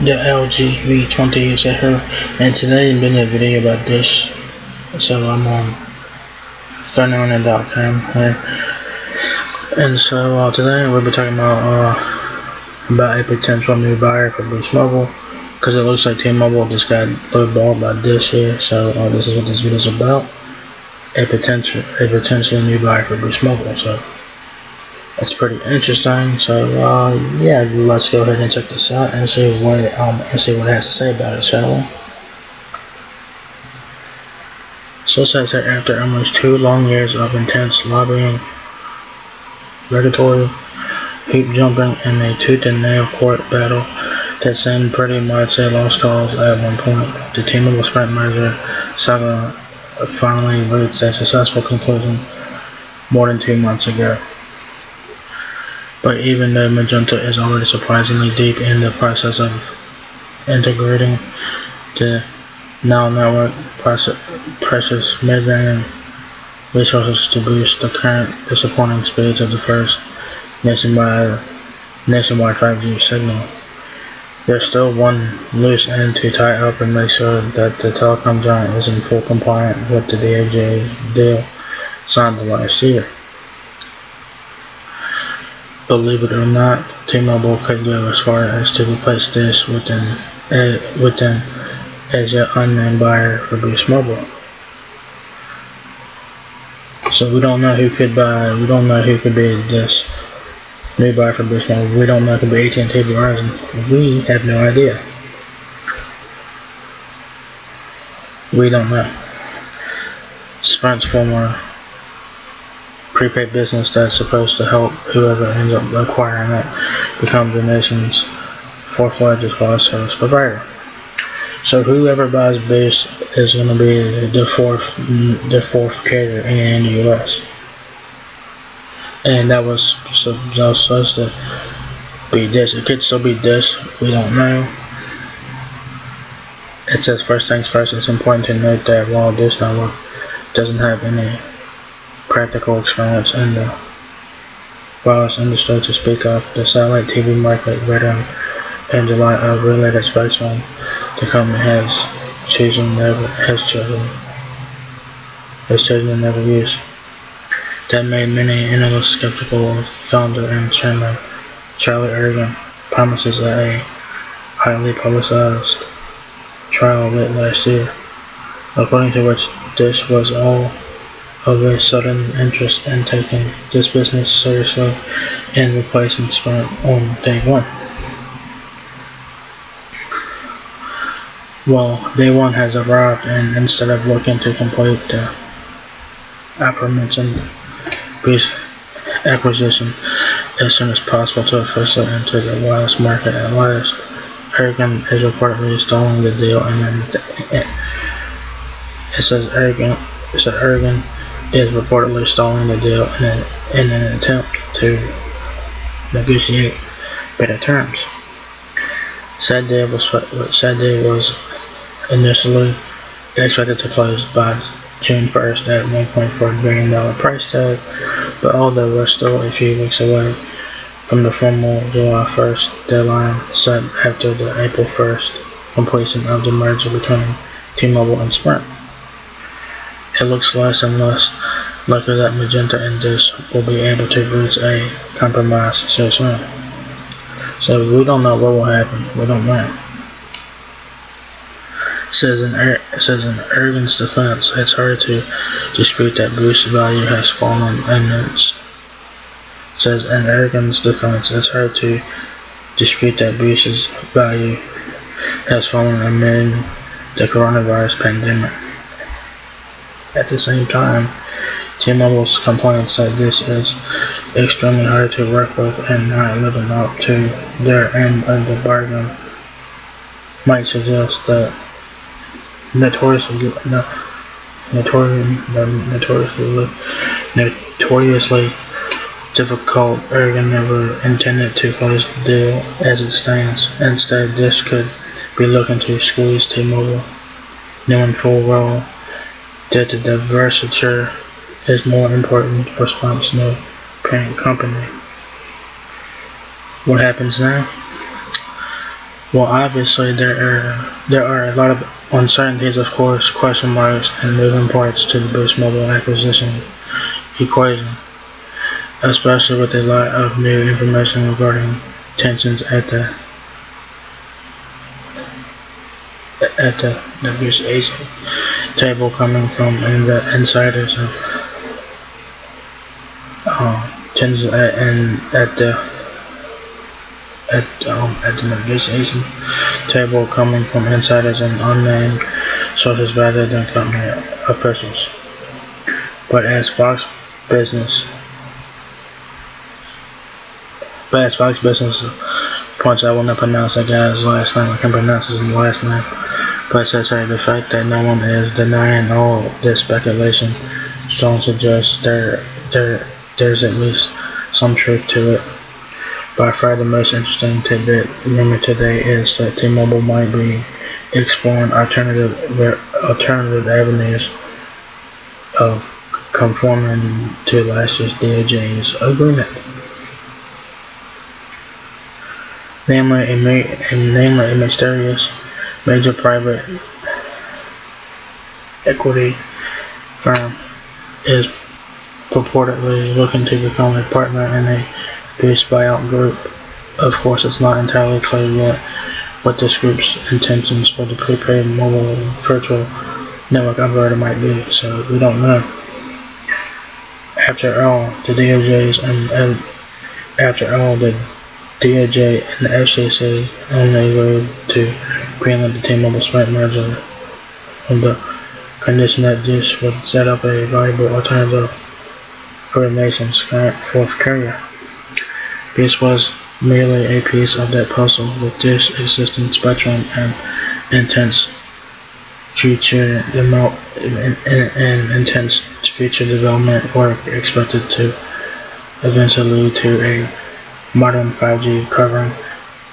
the LG V20 etc. And today I'm doing a video about this. So I'm on Fernando.com here. And so today we'll be talking about a potential new buyer for Boost Mobile, because it looks like T-Mobile just got lowballed by Dish here. So this is what this video is about: a potential new buyer for Boost Mobile. So that's pretty interesting. So yeah, let's go ahead and check this out and see what it has to say about it, shall we? So it says that after almost 2 long years of intense lobbying, regulatory hoop jumping, and a tooth and nail court battle that seemed pretty much a lost cause at one point, the T-Mobile Sprint merger saga finally reached a successful conclusion more than 2 months ago. But even though Magenta is already surprisingly deep in the process of integrating the Now network precious mid-band resources to boost the current disappointing speeds of the first nationwide 5G signal, there's still one loose end to tie up and make sure that the telecom giant is in full compliance with the DOJ deal signed last year. Believe it or not, T-Mobile could go as far as to replace Dish within as yet unnamed buyer for Boost Mobile. So we don't know who could be this new buyer for Boost Mobile. We don't know. It could be AT&T, Verizon. We have no idea. We don't know. Sprint's former prepaid business that's supposed to help whoever ends up acquiring it become the nation's 4th largest cloud service provider. So whoever buys Boost is going to be the fourth carrier in the U.S. And that was supposed to be Dish. It could still be Dish. We don't know. It says first things first. It's important to note that while Dish Network doesn't have any practical experience in the wireless industry to speak of, the satellite TV market veteran in July of related spokesman, the company has chosen to never use. That made many analysts skeptical of founder and chairman Charlie Ergen promises at a highly publicized trial late last year, according to which Dish was all of a sudden interest in taking this business seriously and replacing Sprint on day one. Well, day one has arrived, and instead of looking to complete the aforementioned Boost acquisition as soon as possible to officially enter the wireless market at last, Ergen is reportedly stalling the deal, Ergen is reportedly stalling the deal in an attempt to negotiate better terms. Said deal was initially expected to close by June 1st at $1.4 billion price tag, but although we're still a few weeks away from the formal July 1st deadline set after the April 1st completion of the merger between T-Mobile and Sprint, it looks less and less likely that Magenta and Dish will be able to reach a compromise so soon. So we don't know what will happen. We don't know. Says in Ergen's defense, it's hard to dispute that Boost's value has fallen amidst. Says in Ergen's defense, it's hard to dispute that Boost's value has fallen amid the coronavirus pandemic. At the same time, T-Mobile's complaints that this is extremely hard to work with and not living up to their end of the bargain might suggest that notoriously difficult Ergen never intended to close the deal as it stands. Instead, this could be looking to squeeze T-Mobile, knowing full well that the divestiture is more important for Sprint's new parent company. What happens now? Well, obviously there are a lot of uncertainties, of course, question marks, and moving parts to the Boost Mobile acquisition equation, especially with a lot of new information regarding tensions at the negotiation table coming from insiders and tensions at the negotiation table coming from insiders and unnamed sources rather than company officials. But as Fox Business points out, I will not pronounce that guy's last name. I can pronounce his last name. But says the fact that no one is denying all this speculation strong suggests there's at least some truth to it. By far the most interesting tidbit rumored today is that T-Mobile might be exploring alternative avenues of conforming to last year's DOJ's agreement. Namely, a mysterious major private equity firm is purportedly looking to become a partner in a Boost buyout group. Of course, it's not entirely clear yet what this group's intentions for the prepaid mobile virtual network operator might be, so we don't know. After all, the DOJ and the FCC only agreed to greenlight the T-Mobile Sprint merger on the condition that this would set up a viable alternative for the nation's current fourth carrier. This was merely a piece of that puzzle, with this existing spectrum and intense future development work expected to eventually lead to a modern 5G covering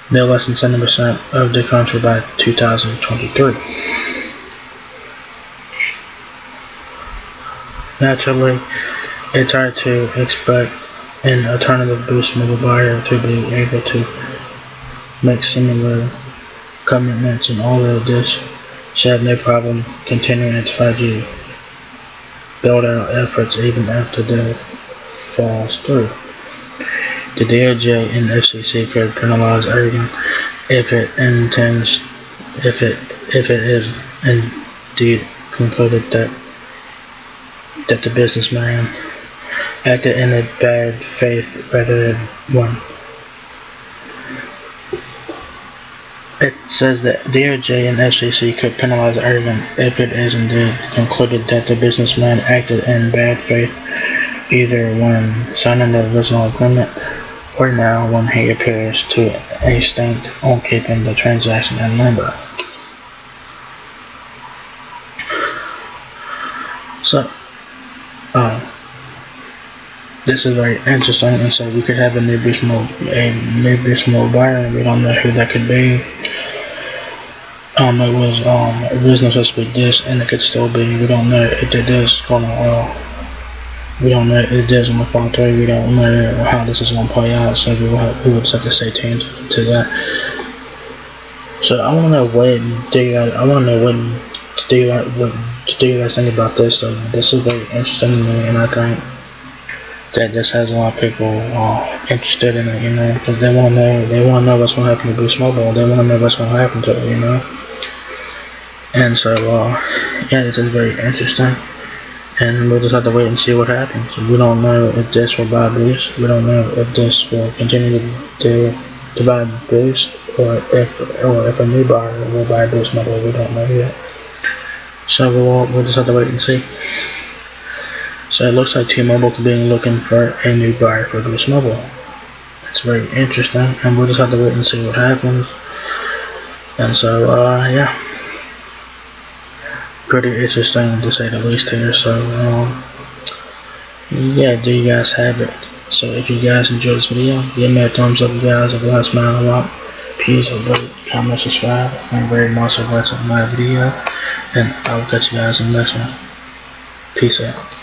no less than 70% of the country by 2023. Naturally, it's hard to expect an alternative Boost Mobile buyer to be able to make similar commitments, and although this should have no problem continuing its 5G build-out efforts even after the falls through. The DOJ and FCC could penalize Oregon if it is indeed concluded that the businessman acted in a bad faith rather than one. It says that DOJ and FCC could penalize Oregon if it is indeed concluded that the businessman acted in bad faith, either when signing the original agreement or now when he appears to instinct on keeping the transaction in limbo. So, this is very interesting, and so we could have a new Boost Mobile buyer, and we don't know who that could be. It was originally supposed to be this, and it could still be. We don't know if it is going to. We don't know if it is going to fall through. We don't know how this is going to play out. So we will just have to stay tuned to that. So I want to know what do you guys think about this? So this is very interesting to me, and I think that this has a lot of people interested in it, because they want to know what's going to happen to Boost Mobile. They want to know what's going to happen to it, And so, yeah, this is very interesting, and we'll just have to wait and see what happens. We don't know if this will buy Boost. We don't know if this will continue to buy Boost, or if a new buyer will buy Boost Mobile. We don't know yet. So we'll just have to wait and see. So it looks like T-Mobile could be looking for a new buyer for Boost Mobile. It's very interesting, and we'll just have to wait and see what happens. And so, yeah, pretty interesting to say the least here. So, yeah, there you guys have it. So if you guys enjoyed this video, give me a thumbs up, you guys. If you guys smile a lot, please rate, comment, subscribe. Thank you very much for watching my video, and I will catch you guys in the next one. Peace out.